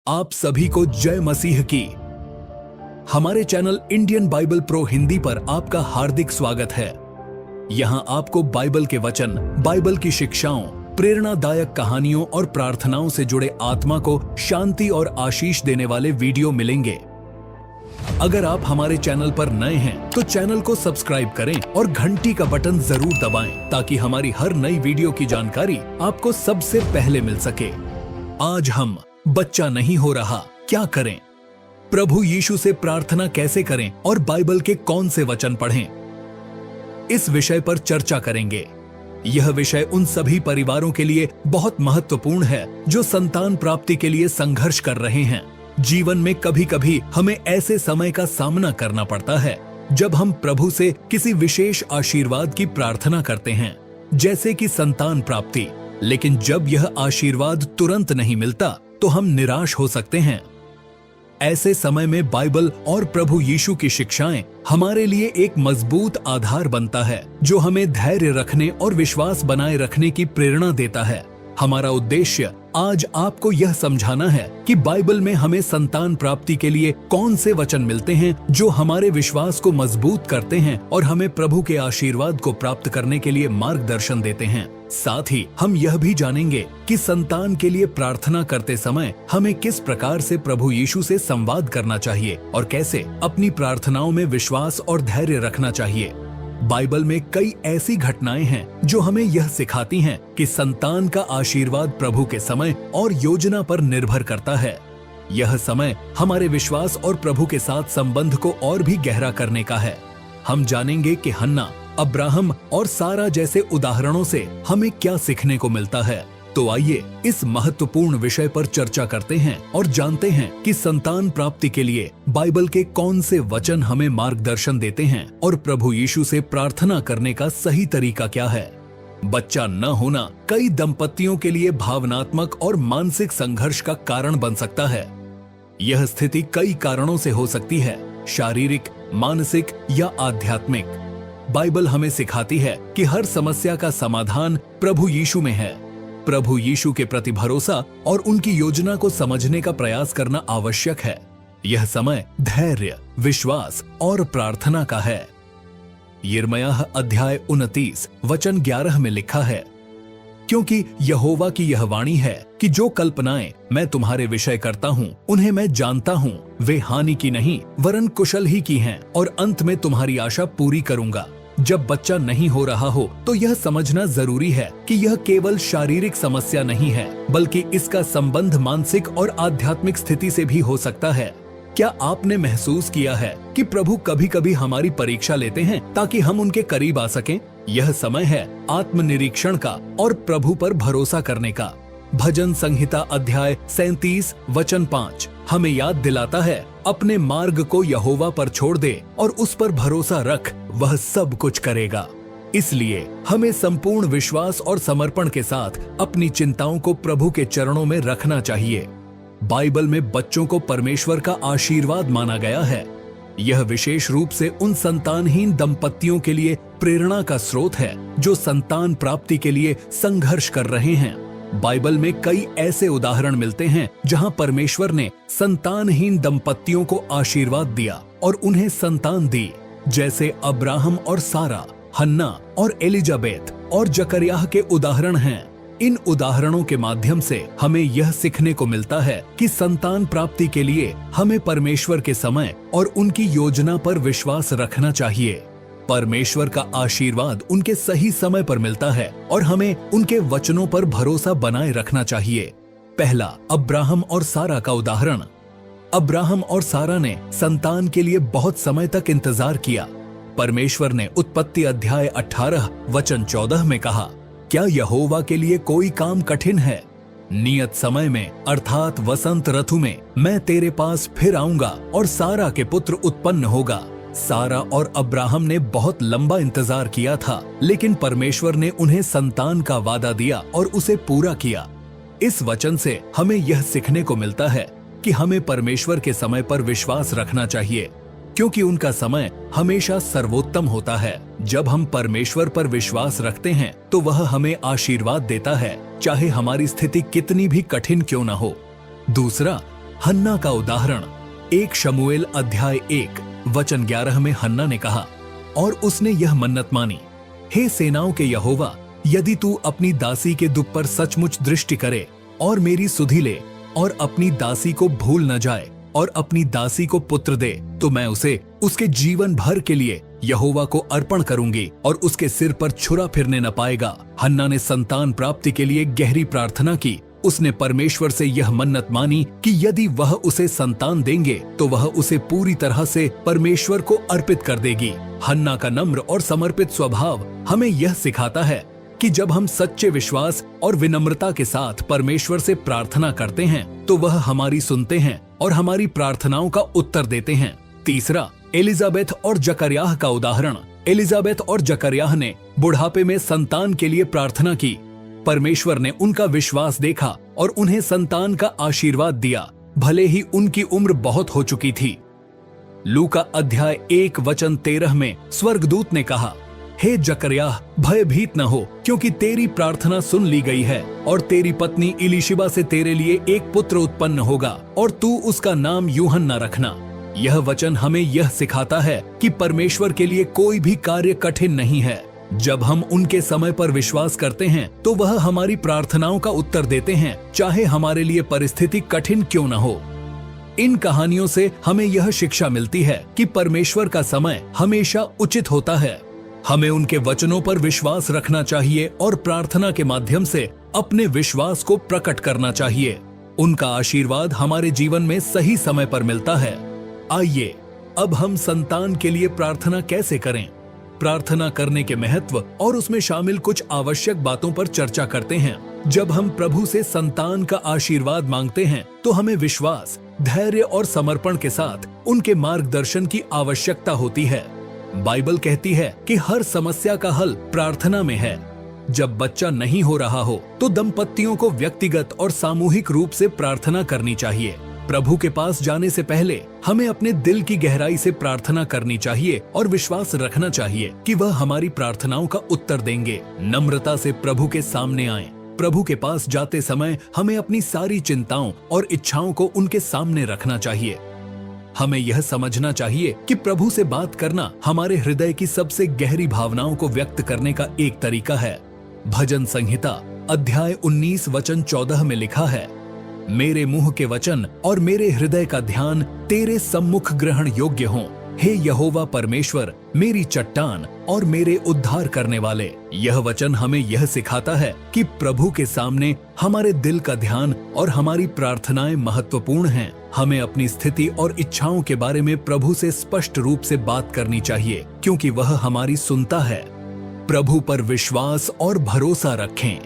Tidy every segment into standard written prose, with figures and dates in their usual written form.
आप सभी को जय मसीह की। हमारे channel Indian Bible pro Hindi पर आपका हार्दिक स्वागत है। यहाँ आपको बाइबल के वचन, बाइबल की शिक्षाओं, प्रेरणादायक कहानियों और प्रार्थनाओं से जुड़े आत्मा को शांति और आशीष देने वाले वीडियो मिलेंगे। अगर आप हमारे चैनल पर नए हैं तो चैनल को सब्सक्राइब करें और घंटी का बटन जरूर दबाएं ताकि हमारी हर नई वीडियो की जानकारी आपको सबसे पहले मिल सके। आज हम बच्चा नहीं हो रहा क्या करें, प्रभु यीशु से प्रार्थना कैसे करें और बाइबल के कौन से वचन पढ़ें, इस विषय पर चर्चा करेंगे। यह विषय उन सभी परिवारों के लिए बहुत महत्वपूर्ण है जो संतान प्राप्ति के लिए संघर्ष कर रहे हैं। जीवन में कभी कभी हमें ऐसे समय का सामना करना पड़ता है जब हम प्रभु से किसी विशेष आशीर्वाद की प्रार्थना करते हैं, जैसे कि संतान प्राप्ति, लेकिन जब यह आशीर्वाद तुरंत नहीं मिलता तो हम निराश हो सकते हैं। ऐसे समय में बाइबल और प्रभु यीशु की शिक्षाएं हमारे लिए एक मजबूत आधार बनता है जो हमें धैर्य रखने और विश्वास बनाए रखने की प्रेरणा देता है। हमारा उद्देश्य आज आपको यह समझाना है कि बाइबल में हमें संतान प्राप्ति के लिए कौन से वचन मिलते हैं जो हमारे विश्वास को मजबूत करते हैं और हमें प्रभु के आशीर्वाद को प्राप्त करने के लिए मार्गदर्शन देते हैं। साथ ही हम यह भी जानेंगे कि संतान के लिए प्रार्थना करते समय हमें किस प्रकार से प्रभु यीशु से संवाद करना चाहिए और कैसे अपनी प्रार्थनाओं में विश्वास और धैर्य रखना चाहिए। बाइबल में कई ऐसी घटनाएं हैं जो हमें यह सिखाती हैं कि संतान का आशीर्वाद प्रभु के समय और योजना पर निर्भर करता है। यह समय हमारे विश्वास और प्रभु के साथ संबंध को और भी गहरा करने का है। हम जानेंगे कि हन्ना, अब्राहम और सारा जैसे उदाहरणों से हमें क्या सीखने को मिलता है। तो आइए इस महत्वपूर्ण विषय पर चर्चा करते हैं और जानते हैं कि संतान प्राप्ति के लिए बाइबल के कौन से वचन हमें मार्गदर्शन देते हैं और प्रभु यीशु से प्रार्थना करने का सही तरीका क्या है। बच्चा न होना कई दंपतियों के लिए भावनात्मक और मानसिक संघर्ष का कारण बन सकता है। यह स्थिति कई कारणों से हो सकती है, शारीरिक, मानसिक या आध्यात्मिक। बाइबल हमें सिखाती है कि हर समस्या का समाधान प्रभु यीशु में है। प्रभु यीशु के प्रति भरोसा और उनकी योजना को समझने का प्रयास करना आवश्यक है। यह समय धैर्य, विश्वास और प्रार्थना का है। यिर्मयाह अध्याय 29 वचन 11 में लिखा है, क्योंकि यहोवा की यह वाणी है कि जो कल्पनाएं मैं तुम्हारे विषय करता हूँ उन्हें मैं जानता हूँ, वे हानि की नहीं वरन कुशल ही की हैं और अंत में तुम्हारी आशा पूरी करूंगा। जब बच्चा नहीं हो रहा हो तो यह समझना जरूरी है कि यह केवल शारीरिक समस्या नहीं है, बल्कि इसका संबंध मानसिक और आध्यात्मिक स्थिति से भी हो सकता है। क्या आपने महसूस किया है कि प्रभु कभी कभी हमारी परीक्षा लेते हैं ताकि हम उनके करीब आ सकें? यह समय है आत्मनिरीक्षण का और प्रभु पर भरोसा करने का। भजन संहिता अध्याय 37 वचन 5 हमें याद दिलाता है, अपने मार्ग को यहोवा पर छोड़ दे और उस पर भरोसा रख, वह सब कुछ करेगा। इसलिए हमें संपूर्ण विश्वास और समर्पण के साथ अपनी चिंताओं को प्रभु के चरणों में रखना चाहिए। बाइबल में बच्चों को परमेश्वर का आशीर्वाद माना गया है। यह विशेष रूप से उन संतानहीन दंपतियों के लिए प्रेरणा का स्रोत है जो संतान प्राप्ति के लिए संघर्ष कर रहे हैं। बाइबल में कई ऐसे उदाहरण मिलते हैं जहां परमेश्वर ने संतानहीन दंपतियों को आशीर्वाद दिया और उन्हें संतान दी, जैसे अब्राहम और सारा, हन्ना और एलिजाबेथ और जकरियाह के उदाहरण हैं। इन उदाहरणों के माध्यम से हमें यह सीखने को मिलता है कि संतान प्राप्ति के लिए हमें परमेश्वर के समय और उनकी योजना पर विश्वास रखना चाहिए। परमेश्वर का आशीर्वाद उनके सही समय पर मिलता है और हमें उनके वचनों पर भरोसा बनाए रखना चाहिए। पहला, अब्राहम और सारा का उदाहरण। अब्राहम और सारा ने संतान के लिए बहुत समय तक इंतजार किया। परमेश्वर ने उत्पत्ति अध्याय 18 वचन 14 में कहा, क्या यहोवा के लिए कोई काम कठिन है? नियत समय में अर्थात वसंत ऋतु में मैं तेरे पास फिर आऊंगा और सारा के पुत्र उत्पन्न होगा। सारा और अब्राहम ने बहुत लंबा इंतजार किया था, लेकिन परमेश्वर ने उन्हें संतान का वादा दिया और उसे पूरा किया। इस वचन से हमें यह सीखने को मिलता है कि हमें परमेश्वर के समय पर विश्वास रखना चाहिए, क्योंकि उनका समय हमेशा सर्वोत्तम होता है। जब हम परमेश्वर पर विश्वास रखते हैं तो वह हमें आशीर्वाद देता है, चाहे हमारी स्थिति कितनी भी कठिन क्यों न हो। दूसरा, हन्ना का उदाहरण। 1 शमूएल अध्याय 1 वचन 11 में हन्ना ने कहा, और उसने यह मन्नत मानी, हे सेनाओं के यहोवा, यदि तू अपनी दासी के दुख पर सचमुच दृष्टि करे और मेरी सुधि ले और अपनी दासी को भूल न जाए और अपनी दासी को पुत्र दे, तो मैं उसे उसके जीवन भर के लिए यहोवा को अर्पण करूंगी और उसके सिर पर छुरा फिरने न पाएगा। हन्ना ने संतान प्राप्ति के लिए गहरी प्रार्थना की। उसने परमेश्वर से यह मन्नत मानी कि यदि वह उसे संतान देंगे तो वह उसे पूरी तरह से परमेश्वर को अर्पित कर देगी। हन्ना का नम्र और समर्पित स्वभाव हमें यह सिखाता है कि जब हम सच्चे विश्वास और विनम्रता के साथ परमेश्वर से प्रार्थना करते हैं तो वह हमारी सुनते हैं और हमारी प्रार्थनाओं का उत्तर देते हैं। तीसरा, एलिजाबेथ और जकरयाह का उदाहरण। एलिजाबेथ और जकरयाह ने बुढ़ापे में संतान के लिए प्रार्थना की। परमेश्वर ने उनका विश्वास देखा और उन्हें संतान का आशीर्वाद दिया, भले ही उनकी उम्र बहुत हो चुकी थी। लूका अध्याय 1 वचन 13 में स्वर्गदूत ने कहा, हे जकरयाह, भयभीत न हो, क्योंकि तेरी प्रार्थना सुन ली गई है और तेरी पत्नी इलीशिबा से तेरे लिए एक पुत्र उत्पन्न होगा और तू उसका नाम यूहन्ना रखना। यह वचन हमें यह सिखाता है कि परमेश्वर के लिए कोई भी कार्य कठिन नहीं है। जब हम उनके समय पर विश्वास करते हैं तो वह हमारी प्रार्थनाओं का उत्तर देते हैं, चाहे हमारे लिए परिस्थिति कठिन क्यों न हो। इन कहानियों से हमें यह शिक्षा मिलती है कि परमेश्वर का समय हमेशा उचित होता है। हमें उनके वचनों पर विश्वास रखना चाहिए और प्रार्थना के माध्यम से अपने विश्वास को प्रकट करना चाहिए। उनका आशीर्वाद हमारे जीवन में सही समय पर मिलता है। आइए अब हम संतान के लिए प्रार्थना कैसे करें, प्रार्थना करने के महत्व और उसमें शामिल कुछ आवश्यक बातों पर चर्चा करते हैं। जब हम प्रभु से संतान का आशीर्वाद मांगते हैं तो हमें विश्वास, धैर्य और समर्पण के साथ उनके मार्गदर्शन की आवश्यकता होती है। बाइबल कहती है कि हर समस्या का हल प्रार्थना में है। जब बच्चा नहीं हो रहा हो तो दंपतियों को व्यक्तिगत और सामूहिक रूप से प्रार्थना करनी चाहिए। प्रभु के पास जाने से पहले हमें अपने दिल की गहराई से प्रार्थना करनी चाहिए और विश्वास रखना चाहिए कि वह हमारी प्रार्थनाओं का उत्तर देंगे। नम्रता से प्रभु के सामने आएं। प्रभु के पास जाते समय हमें अपनी सारी चिंताओं और इच्छाओं को उनके सामने रखना चाहिए। हमें यह समझना चाहिए कि प्रभु से बात करना हमारे हृदय की सबसे गहरी भावनाओं को व्यक्त करने का एक तरीका है। भजन संहिता अध्याय 19 वचन 14 में लिखा है, मेरे मुंह के वचन और मेरे हृदय का ध्यान तेरे सम्मुख ग्रहण योग्य हों। हे यहोवा परमेश्वर, मेरी चट्टान और मेरे उद्धार करने वाले। यह वचन हमें यह सिखाता है कि प्रभु के सामने हमारे दिल का ध्यान और हमारी प्रार्थनाएं महत्वपूर्ण हैं। हमें अपनी स्थिति और इच्छाओं के बारे में प्रभु से स्पष्ट रूप से बात करनी चाहिए, क्योंकि वह हमारी सुनता है। प्रभु पर विश्वास और भरोसा रखें।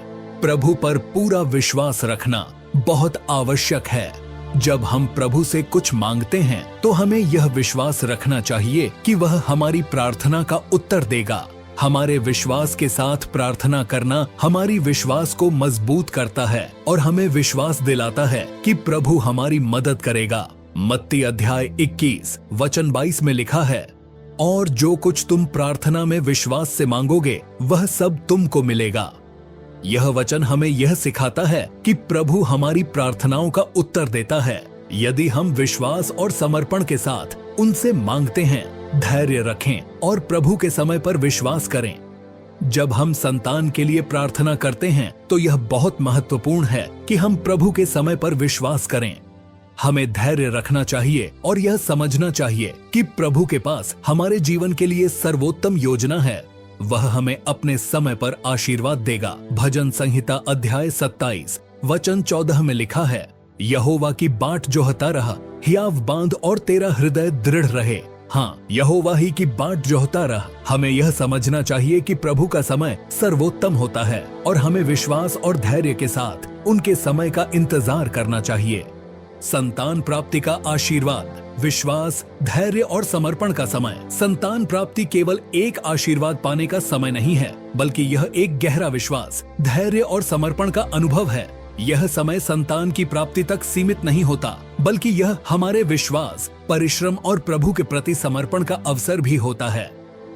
प्रभु पर पूरा विश्वास रखना बहुत आवश्यक है। जब हम प्रभु से कुछ मांगते हैं तो हमें यह विश्वास रखना चाहिए कि वह हमारी प्रार्थना का उत्तर देगा। हमारे विश्वास के साथ प्रार्थना करना हमारी विश्वास को मजबूत करता है और हमें विश्वास दिलाता है कि प्रभु हमारी मदद करेगा। मत्ती अध्याय 21 वचन 22 में लिखा है, और जो कुछ तुम प्रार्थना में विश्वास से मांगोगे वह सब तुमको मिलेगा। यह वचन हमें यह सिखाता है कि प्रभु हमारी प्रार्थनाओं का उत्तर देता है यदि हम विश्वास और समर्पण के साथ उनसे मांगते हैं। धैर्य रखें और प्रभु के समय पर विश्वास करें। जब हम संतान के लिए प्रार्थना करते हैं तो यह बहुत महत्वपूर्ण है कि हम प्रभु के समय पर विश्वास करें। हमें धैर्य रखना चाहिए और यह समझना चाहिए कि प्रभु के पास हमारे जीवन के लिए सर्वोत्तम योजना है। वह हमें अपने समय पर आशीर्वाद देगा। भजन संहिता अध्याय 27 वचन 14 में लिखा है, यहोवा की बाट जोहता रहा, हियाव बांध और तेरा हृदय दृढ़ रहे। हाँ, यहोवा ही की बाट जोहता रहा। हमें यह समझना चाहिए कि प्रभु का समय सर्वोत्तम होता है और हमें विश्वास और धैर्य के साथ उनके समय का इंतजार करना चाहिए। संतान प्राप्ति का आशीर्वाद, विश्वास, धैर्य और समर्पण का समय। संतान प्राप्ति केवल एक आशीर्वाद पाने का समय नहीं है, बल्कि यह एक गहरा विश्वास, धैर्य और समर्पण का अनुभव है। यह समय संतान की प्राप्ति तक सीमित नहीं होता, बल्कि यह हमारे विश्वास, परिश्रम और प्रभु के प्रति समर्पण का अवसर भी होता है।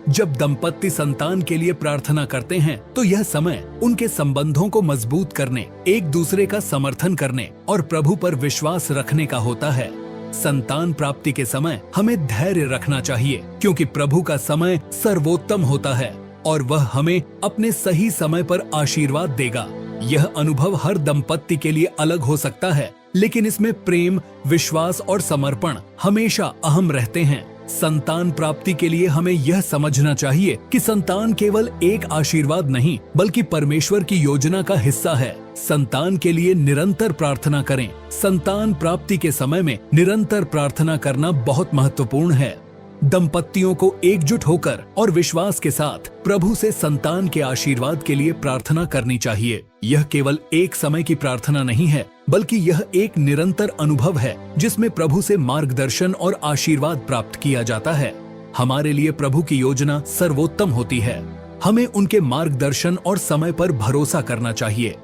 जब दंपत्ति संतान के लिए प्रार्थना करते हैं तो यह समय उनके संबंधों को मजबूत करने, एक दूसरे का समर्थन करने और प्रभु पर विश्वास रखने का होता है। संतान प्राप्ति के समय हमें धैर्य रखना चाहिए, क्योंकि प्रभु का समय सर्वोत्तम होता है और वह हमें अपने सही समय पर आशीर्वाद देगा। यह अनुभव हर दंपत्ति के लिए अलग हो सकता है, लेकिन इसमें प्रेम, विश्वास और समर्पण हमेशा अहम रहते हैं। संतान प्राप्ति के लिए हमें यह समझना चाहिए कि संतान केवल एक आशीर्वाद नहीं, बल्कि परमेश्वर की योजना का हिस्सा है। संतान के लिए निरंतर प्रार्थना करें। संतान प्राप्ति के समय में निरंतर प्रार्थना करना बहुत महत्वपूर्ण है। दंपत्तियों को एकजुट होकर और विश्वास के साथ प्रभु से संतान के आशीर्वाद के लिए प्रार्थना करनी चाहिए। यह केवल एक समय की प्रार्थना नहीं है, बल्कि यह एक निरंतर अनुभव है जिसमें प्रभु से मार्गदर्शन और आशीर्वाद प्राप्त किया जाता है। हमारे लिए प्रभु की योजना सर्वोत्तम होती है। हमें उनके मार्गदर्शन और समय पर भरोसा करना चाहिए।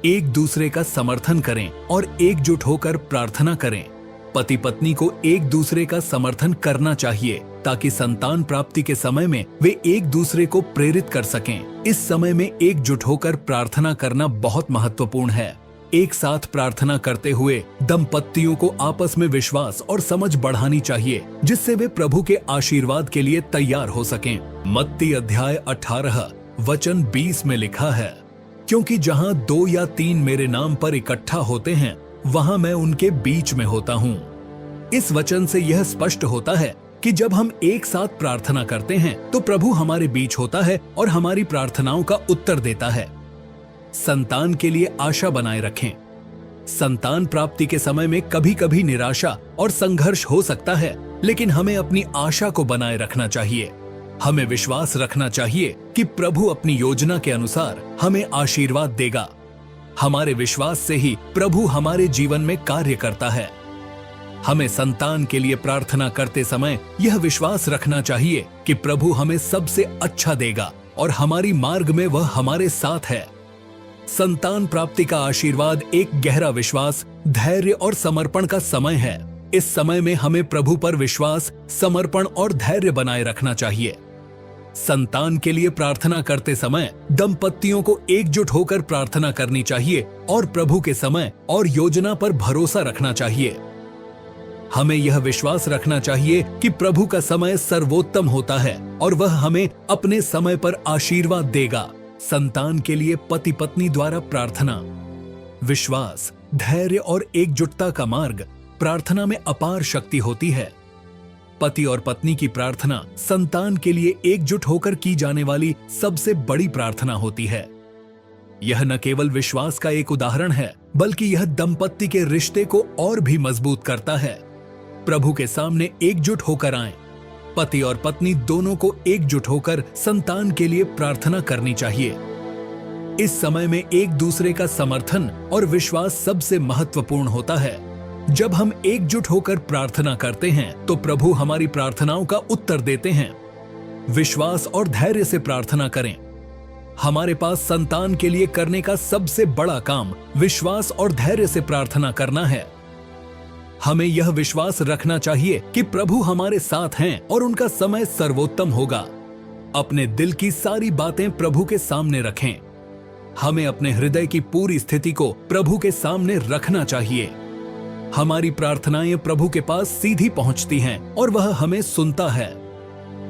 एक दूसरे का समर्थन करें और एकजुट होकर प्रार्थना करें। पति पत्नी को एक दूसरे का समर्थन करना चाहिए ताकि संतान प्राप्ति के समय में वे एक दूसरे को प्रेरित कर सकें। इस समय में एकजुट होकर प्रार्थना करना बहुत महत्वपूर्ण है। एक साथ प्रार्थना करते हुए दंपत्तियों को आपस में विश्वास और समझ बढ़ानी चाहिए, जिससे वे प्रभु के आशीर्वाद के लिए तैयार हो सकें। मत्ती अध्याय 18 वचन 20 में लिखा है, क्योंकि जहाँ 2 या 3 मेरे नाम पर इकट्ठा होते हैं, वहां मैं उनके बीच में होता हूं। इस वचन से यह स्पष्ट होता है कि जब हम एक साथ प्रार्थना करते हैं तो प्रभु हमारे बीच होता है और हमारी प्रार्थनाओं का उत्तर देता है। संतान के लिए आशा बनाए रखें। संतान प्राप्ति के समय में कभी कभी निराशा और संघर्ष हो सकता है, लेकिन हमें अपनी आशा को बनाए रखना चाहिए। हमें विश्वास रखना चाहिए कि प्रभु अपनी योजना के अनुसार हमें आशीर्वाद देगा। हमारे विश्वास से ही प्रभु हमारे जीवन में कार्य करता है। हमें संतान के लिए प्रार्थना करते समय यह विश्वास रखना चाहिए कि प्रभु हमें सबसे अच्छा देगा और हमारी मार्ग में वह हमारे साथ है। संतान प्राप्ति का आशीर्वाद एक गहरा विश्वास, धैर्य और समर्पण का समय है। इस समय में हमें प्रभु पर विश्वास, समर्पण और धैर्य बनाए रखना चाहिए। संतान के लिए प्रार्थना करते समय दंपत्तियों को एकजुट होकर प्रार्थना करनी चाहिए और प्रभु के समय और योजना पर भरोसा रखना चाहिए। हमें यह विश्वास रखना चाहिए कि प्रभु का समय सर्वोत्तम होता है और वह हमें अपने समय पर आशीर्वाद देगा। संतान के लिए पति पत्नी द्वारा प्रार्थना। विश्वास, धैर्य और एकजुटता का मार्ग प्रार्थना में अपार शक्ति होती है। पति और पत्नी की प्रार्थना संतान के लिए एकजुट होकर की जाने वाली सबसे बड़ी प्रार्थना होती है। यह न केवल विश्वास का एक उदाहरण है, बल्कि यह दंपत्ति के रिश्ते को और भी मजबूत करता है। प्रभु के सामने एकजुट होकर आएं। पति और पत्नी दोनों को एकजुट होकर संतान के लिए प्रार्थना करनी चाहिए। इस समय में एक दूसरे का समर्थन और विश्वास सबसे महत्वपूर्ण होता है। जब हम एकजुट होकर प्रार्थना करते हैं तो प्रभु हमारी प्रार्थनाओं का उत्तर देते हैं। विश्वास और धैर्य से प्रार्थना करें। हमारे पास संतान के लिए करने का सबसे बड़ा काम विश्वास और धैर्य से प्रार्थना करना है। हमें यह विश्वास रखना चाहिए कि प्रभु हमारे साथ हैं और उनका समय सर्वोत्तम होगा। अपने दिल की सारी बातें प्रभु के सामने रखें। हमें अपने हृदय की पूरी स्थिति को प्रभु के सामने रखना चाहिए। हमारी प्रार्थनाएं प्रभु के पास सीधी पहुंचती हैं और वह हमें सुनता है।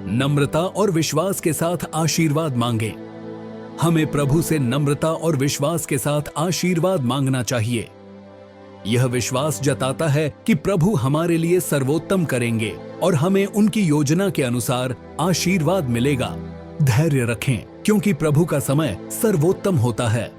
नम्रता और विश्वास के साथ आशीर्वाद मांगे। हमें प्रभु से नम्रता और विश्वास के साथ आशीर्वाद मांगना चाहिए। यह विश्वास जताता है कि प्रभु हमारे लिए सर्वोत्तम करेंगे और हमें उनकी योजना के अनुसार आशीर्वाद मिलेगा। धैर्य रखें, क्योंकि प्रभु का समय सर्वोत्तम होता है।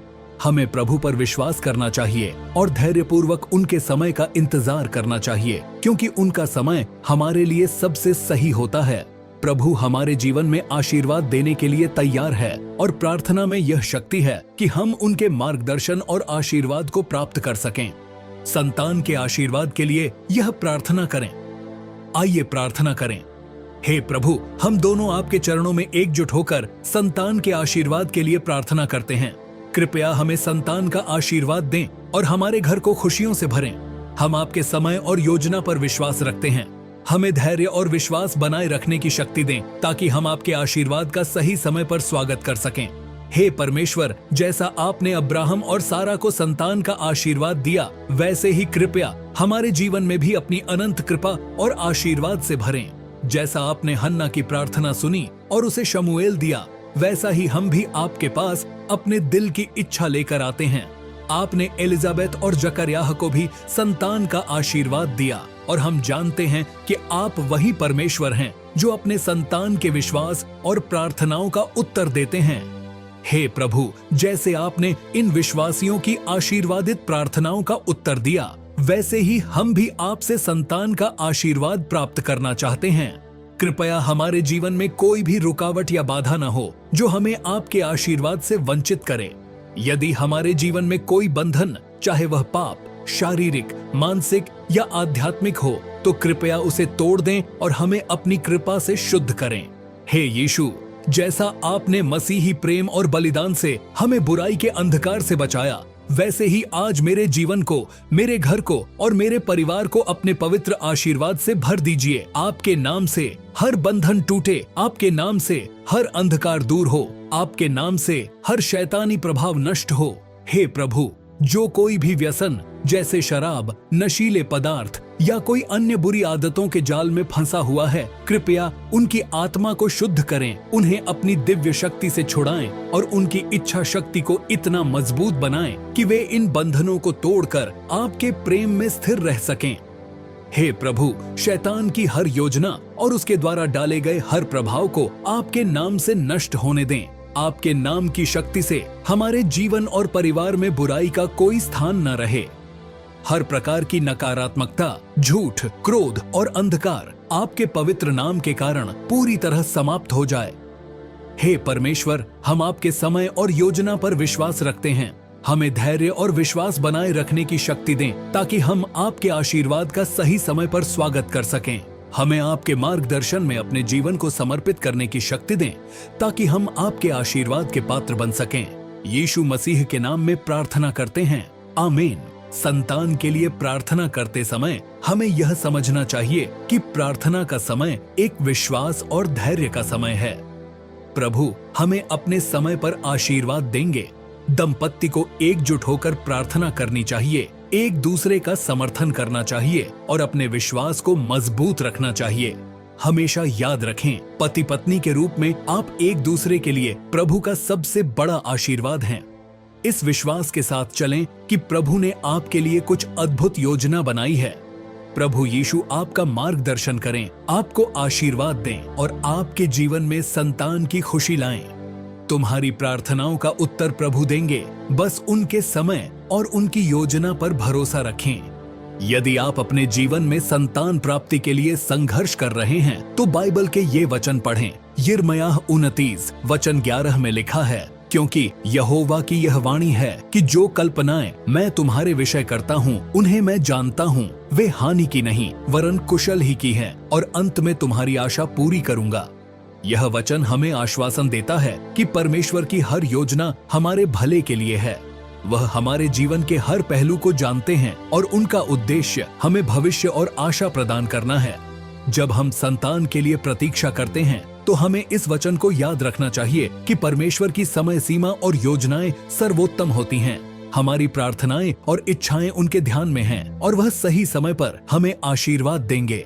हमें प्रभु पर विश्वास करना चाहिए और धैर्यपूर्वक उनके समय का इंतजार करना चाहिए, क्योंकि उनका समय हमारे लिए सबसे सही होता है। प्रभु हमारे जीवन में आशीर्वाद देने के लिए तैयार है और प्रार्थना में यह शक्ति है कि हम उनके मार्गदर्शन और आशीर्वाद को प्राप्त कर सकें। संतान के आशीर्वाद के लिए यह प्रार्थना करें। आइए प्रार्थना करें। हे प्रभु, हम दोनों आपके चरणों में एकजुट होकर संतान के आशीर्वाद के लिए प्रार्थना करते हैं। कृपया हमें संतान का आशीर्वाद दें और हमारे घर को खुशियों से भरें। हम आपके समय और योजना पर विश्वास रखते हैं। हमें धैर्य और विश्वास बनाए रखने की शक्ति दें ताकि हम आपके आशीर्वाद का सही समय पर स्वागत कर सकें। हे परमेश्वर, जैसा आपने अब्राहम और सारा को संतान का आशीर्वाद दिया, वैसे ही कृपया हमारे जीवन में भी अपनी अनंत कृपा और आशीर्वाद से भरें। जैसा आपने हन्ना की प्रार्थना सुनी और उसे शमूएल दिया, वैसा ही हम भी आपके पास अपने दिल की इच्छा लेकर आते हैं। आपने एलिजाबेथ और जकरयाह को भी संतान का आशीर्वाद दिया और हम जानते हैं कि आप वही परमेश्वर हैं जो अपने संतान के विश्वास और प्रार्थनाओं का उत्तर देते हैं। हे प्रभु, जैसे आपने इन विश्वासियों की आशीर्वादित प्रार्थनाओं का उत्तर दिया, वैसे ही हम भी आपसे संतान का आशीर्वाद प्राप्त करना चाहते हैं। कृपया हमारे जीवन में कोई भी रुकावट या बाधा न हो जो हमें आपके आशीर्वाद से वंचित करे। यदि हमारे जीवन में कोई बंधन, चाहे वह पाप, शारीरिक, मानसिक या आध्यात्मिक हो, तो कृपया उसे तोड़ दें और हमें अपनी कृपा से शुद्ध करें। हे यीशु, जैसा आपने मसीही प्रेम और बलिदान से हमें बुराई के अंधकार से बचाया, वैसे ही आज मेरे जीवन को, मेरे घर को और मेरे परिवार को अपने पवित्र आशीर्वाद से भर दीजिए। आपके नाम से हर बंधन टूटे, आपके नाम से हर अंधकार दूर हो, आपके नाम से हर शैतानी प्रभाव नष्ट हो। हे प्रभु, जो कोई भी व्यसन जैसे शराब, नशीले पदार्थ या कोई अन्य बुरी आदतों के जाल में फंसा हुआ है, कृपया उनकी आत्मा को शुद्ध करें, उन्हें अपनी दिव्य शक्ति से छुड़ाएं और उनकी इच्छा शक्ति को इतना मजबूत बनाएं कि वे इन बंधनों को तोड़कर आपके प्रेम में स्थिर रह सकें। हे प्रभु, शैतान की हर योजना और उसके द्वारा डाले गए हर प्रभाव को आपके नाम से नष्ट होने दें। आपके नाम की शक्ति से हमारे जीवन और परिवार में बुराई का कोई स्थान न रहे। हर प्रकार की नकारात्मकता, झूठ, क्रोध और अंधकार आपके पवित्र नाम के कारण पूरी तरह समाप्त हो जाए। हे परमेश्वर, हम आपके समय और योजना पर विश्वास रखते हैं। हमें धैर्य और विश्वास बनाए रखने की शक्ति दें ताकि हम आपके आशीर्वाद का सही समय पर स्वागत कर सकें। हमें आपके मार्गदर्शन में अपने जीवन को समर्पित करने की शक्ति दें ताकि हम आपके आशीर्वाद के पात्र बन सकें। यीशु मसीह के नाम में प्रार्थना करते हैं, आमीन। संतान के लिए प्रार्थना करते समय हमें यह समझना चाहिए कि प्रार्थना का समय एक विश्वास और धैर्य का समय है। प्रभु हमें अपने समय पर आशीर्वाद देंगे। दंपत्ति को एकजुट होकर प्रार्थना करनी चाहिए, एक दूसरे का समर्थन करना चाहिए और अपने विश्वास को मजबूत रखना चाहिए। हमेशा याद रखें, पति पत्नी के रूप में आप एक दूसरे के लिए प्रभु का सबसे बड़ा आशीर्वाद हैं। इस विश्वास के साथ चलें कि प्रभु ने आपके लिए कुछ अद्भुत योजना बनाई है। प्रभु यीशु आपका मार्गदर्शन करें, आपको आशीर्वाद दें और आपके जीवन में संतान की खुशी लाएं। तुम्हारी प्रार्थनाओं का उत्तर प्रभु देंगे, बस उनके समय और उनकी योजना पर भरोसा रखें। यदि आप अपने जीवन में संतान प्राप्ति के लिए संघर्ष कर रहे हैं, तो बाइबल के ये वचन पढ़ें। यिर्मयाह 29 वचन 11 में लिखा है, क्योंकि यहोवा की यह वाणी है कि जो कल्पनाएं मैं तुम्हारे विषय करता हूँ, उन्हें मैं जानता हूँ। वे हानि की नहीं वरन कुशल ही की हैं, और अंत में तुम्हारी आशा पूरी करूंगा। यह वचन हमें आश्वासन देता है कि परमेश्वर की हर योजना हमारे भले के लिए है। वह हमारे जीवन के हर पहलू को जानते हैं और उनका उद्देश्य हमें भविष्य और आशा प्रदान करना है। जब हम संतान के लिए प्रतीक्षा करते हैं, तो हमें इस वचन को याद रखना चाहिए कि परमेश्वर की समय सीमा और योजनाएं सर्वोत्तम होती हैं। हमारी प्रार्थनाएं और इच्छाएं उनके ध्यान में हैं और वह सही समय पर हमें आशीर्वाद देंगे।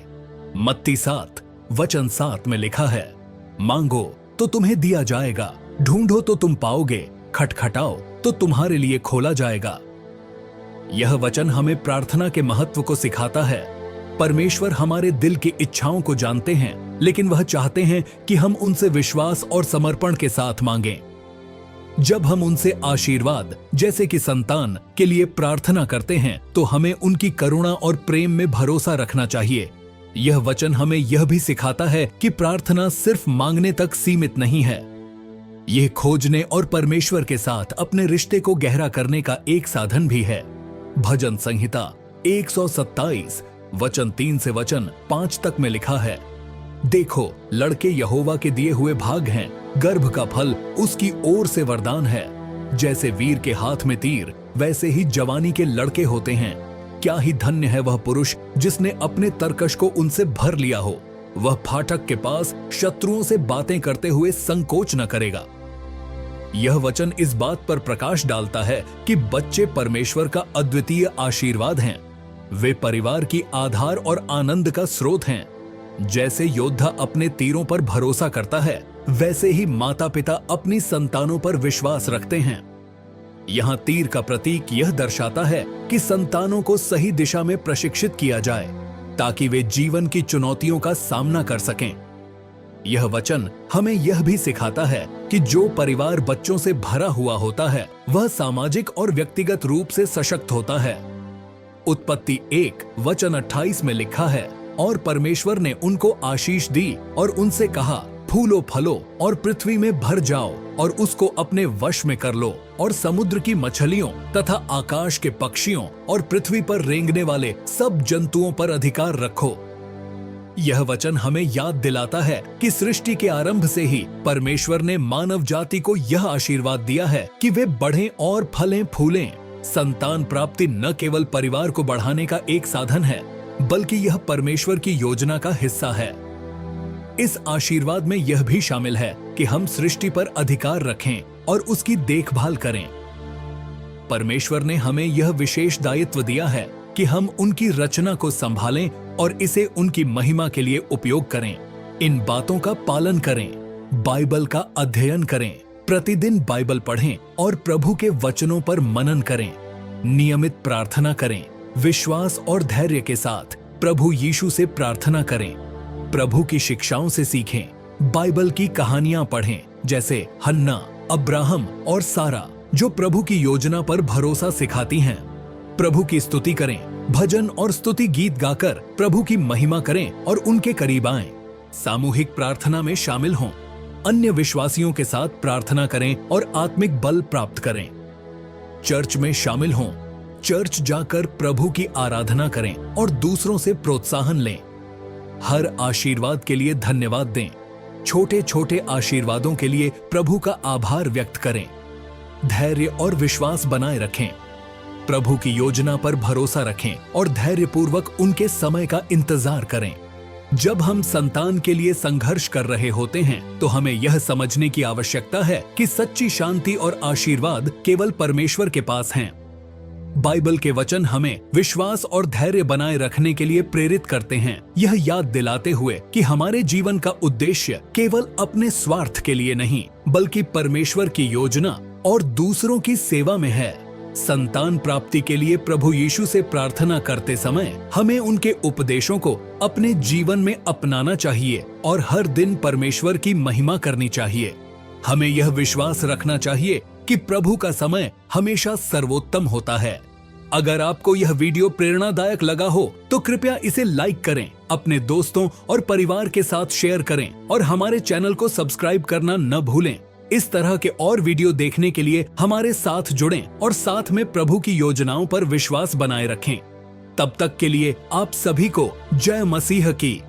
मत्ती 7 वचन 7 में लिखा है, मांगो तो तुम्हें दिया जाएगा, ढूंढो तो तुम पाओगे, खटखटाओ तो तुम्हारे लिए खोला जाएगा। यह वचन हमें प्रार्थना के महत्व को सिखाता है। परमेश्वर हमारे दिल की इच्छाओं को जानते हैं, लेकिन वह चाहते हैं कि हम उनसे विश्वास और समर्पण के साथ मांगें। जब हम उनसे आशीर्वाद जैसे कि संतान के लिए प्रार्थना करते हैं, तो हमें उनकी करुणा और प्रेम में भरोसा रखना चाहिए। यह वचन हमें यह भी सिखाता है कि प्रार्थना सिर्फ मांगने तक सीमित नहीं है। यह खोजने और परमेश्वर के साथ अपने रिश्ते को गहरा करने का एक साधन भी है। भजन संहिता 127 वचन 3 से वचन 5 तक में लिखा है, देखो लड़के यहोवा के दिए हुए भाग हैं, गर्भ का फल उसकी ओर से वरदान है। जैसे वीर के हाथ में तीर, वैसे ही जवानी के लड़के होते हैं। क्या ही धन्य है वह पुरुष जिसने अपने तरकश को उनसे भर लिया हो। वह फाटक के पास शत्रुओं से बातें करते हुए संकोच न करेगा। यह वचन इस बात पर प्रकाश डालता है कि बच्चे परमेश्वर का अद्वितीय आशीर्वाद हैं। वे परिवार की आधार और आनंद का स्रोत हैं। जैसे योद्धा अपने तीरों पर भरोसा करता है, वैसे ही माता पिता अपनी संतानों पर विश्वास रखते हैं। यहाँ तीर का प्रतीक यह दर्शाता है कि संतानों को सही दिशा में प्रशिक्षित किया जाए ताकि वे जीवन की चुनौतियों का सामना कर सकें। यह वचन हमें यह भी सिखाता है कि जो परिवार बच्चों से भरा हुआ होता है, वह सामाजिक और व्यक्तिगत रूप से सशक्त होता है। उत्पत्ति 1 वचन 28 में लिखा है, और परमेश्वर ने उनको आशीष दी और उनसे कहा, फूलो फलो और पृथ्वी में भर जाओ और उसको अपने वश में कर लो और समुद्र की मछलियों तथा आकाश के पक्षियों और पृथ्वी पर रेंगने वाले सब जंतुओं पर अधिकार रखो। यह वचन हमें याद दिलाता है कि सृष्टि के आरंभ से ही परमेश्वर ने मानव जाति को यह आशीर्वाद दिया है कि वे बढ़ें और फलें फूलें। संतान प्राप्ति न केवल परिवार को बढ़ाने का एक साधन है, बल्कि यह परमेश्वर की योजना का हिस्सा है। इस आशीर्वाद में यह भी शामिल है कि हम सृष्टि पर अधिकार रखें और उसकी देखभाल करें। परमेश्वर ने हमें यह विशेष दायित्व दिया है कि हम उनकी रचना को संभालें और इसे उनकी महिमा के लिए उपयोग करें। इन बातों का पालन करें, बाइबल का अध्ययन करें, प्रतिदिन बाइबल पढ़ें और प्रभु के वचनों पर मनन करें। नियमित प्रार्थना करें, विश्वास और धैर्य के साथ प्रभु यीशु से प्रार्थना करें। प्रभु की शिक्षाओं से सीखें, बाइबल की कहानियां पढ़ें, जैसे हन्ना, अब्राहम और सारा, जो प्रभु की योजना पर भरोसा सिखाती हैं। प्रभु की स्तुति करें, भजन और स्तुति गीत गाकर प्रभु की महिमा करें और उनके करीब आएं। सामूहिक प्रार्थना में शामिल हों, अन्य विश्वासियों के साथ प्रार्थना करें और आत्मिक बल प्राप्त करें। चर्च में शामिल हों, चर्च जाकर प्रभु की आराधना करें और दूसरों से प्रोत्साहन लें। हर आशीर्वाद के लिए धन्यवाद दें। छोटे छोटे आशीर्वादों के लिए प्रभु का आभार व्यक्त करें। धैर्य और विश्वास बनाए रखें। प्रभु की योजना पर भरोसा रखें और धैर्यपूर्वक उनके समय का इंतजार करें। जब हम संतान के लिए संघर्ष कर रहे होते हैं, तो हमें यह समझने की आवश्यकता है कि सच्ची शांति और आशीर्वाद केवल परमेश्वर के पास हैं। बाइबल के वचन हमें विश्वास और धैर्य बनाए रखने के लिए प्रेरित करते हैं, यह याद दिलाते हुए कि हमारे जीवन का उद्देश्य केवल अपने स्वार्थ के लिए नहीं, बल्कि परमेश्वर की योजना और दूसरों की सेवा में है। संतान प्राप्ति के लिए प्रभु यीशु से प्रार्थना करते समय हमें उनके उपदेशों को अपने जीवन में अपनाना चाहिए और हर दिन परमेश्वर की महिमा करनी चाहिए। हमें यह विश्वास रखना चाहिए कि प्रभु का समय हमेशा सर्वोत्तम होता है। अगर आपको यह वीडियो प्रेरणादायक लगा हो तो कृपया इसे लाइक करें, अपने दोस्तों और परिवार के साथ शेयर करें और हमारे चैनल को सब्सक्राइब करना न भूलें। इस तरह के और वीडियो देखने के लिए हमारे साथ जुड़ें और साथ में प्रभु की योजनाओं पर विश्वास बनाए रखें। तब तक के लिए आप सभी को जय मसीह की।